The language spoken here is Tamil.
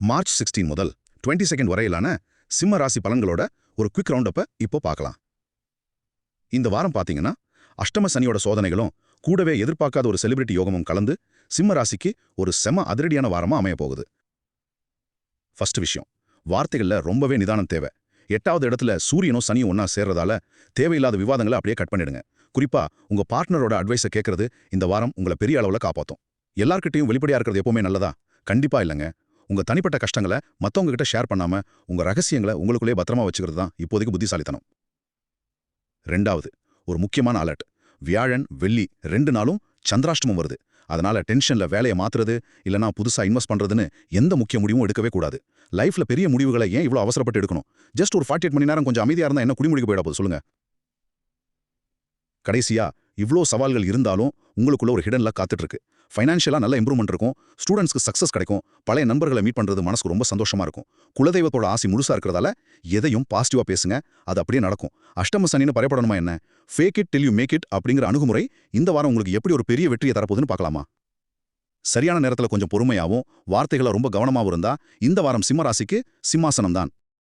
மார்ச் 16 முதல் 22 வரையிலான சிம்ம ராசி பலன்களோட ஒரு குவிக் ரவுண்டப்பை இப்போ பார்க்கலாம். இந்த வாரம் பார்த்தீங்கன்னா அஷ்டம சனியோட சோதனைகளும் கூடவே எதிர்பார்க்காத ஒரு செலிபிரிட்டி யோகமும் கலந்து சிம்ம ராசிக்கு ஒரு செம அதிரடியான வாரமா அமைய போகுது. ஃபர்ஸ்ட் விஷயம், வார்த்தைகள்ல ரொம்பவே நிதானம் தேவை. 8வது இடத்துல சூரியனும் சனியும் ஒன்னா சேர்றதால தேவையில்லாத விவாதங்களை அப்படியே கட் பண்ணிடுங்க. குறிப்பா உங்க பார்ட்னரோட அட்வைஸை கேட்கறது இந்த வாரம் உங்களை பெரிய அளவுல காப்பாத்தும். எல்லார்கிட்டையும் வெளிப்படையா இருக்கிறது எப்பவுமே நல்லதா? கண்டிப்பா இல்லைங்க. உங்க தனிப்பட்ட கஷ்டங்களை மத்தவங்க கிட்ட ஷேர் பண்ணாம உங்க ரகசியங்களை உங்களுக்குள்ளே பத்திரமா வச்சுக்கிறது தான் இப்போதைக்கு புத்திசாலித்தனம். 2வது, ஒரு முக்கியமான அலர்ட். வியாழன் வெள்ளி 2 நாளும் சந்திராஷ்டமம் வருது. அதனால டென்ஷன்ல வேலையை மாத்துறது இல்லனா புதுசா இன்வெஸ்ட் பண்றதுன்னு எந்த முக்கிய முடிவும் எடுக்கவே கூடாது. லைஃப்ல பெரிய முடிவுகளை ஏன் இவ்வளவு அவசரப்பட்டு எடுக்கணும்? ஜஸ்ட் ஒரு 48 மணி நேரம் கொஞ்சம் அமைதியா இருந்தா என்ன குடிமுடிக்க போயிட போகுது சொல்லுங்க. கடைசியா, இவ்ளோ சவால்கள் இருந்தாலும் உங்களுக்குள்ள ஒரு ஹிடன் லக் காத்துட்டு இருக்கு. ஃபைனான்ஷியலா நல்ல இம்ப்ரூவ்மெண்ட் இருக்கும், ஸ்டூடெண்ட்ஸ்க்கு சக்சஸ் கிடைக்கும், பழைய நண்பர்களை மீட் பண்றது மனசுக்கு ரொம்ப சந்தோஷமா இருக்கும். குலதெய்வத்தோட ஆசி முழுசா இருக்கிறதால எதையும் பாசிட்டிவா பேசுங்க, அது அப்படியே நடக்கும். அஷ்டம சனின்னு பயப்படணுமா என்ன? Fake it till you make it அப்படிங்கிற அணுகுமுறை இந்த வாரம் உங்களுக்கு எப்படி ஒரு பெரிய வெற்றியை தரப்போகுதுன்னு பார்க்கலாமா? சரியான நேரத்துல கொஞ்சம் பொறுமையாவும் வார்த்தைகளை ரொம்ப கவனமாவும் இருந்தா இந்த வாரம் சிம்ம ராசிக்கு சிம்மாசனம் தான்.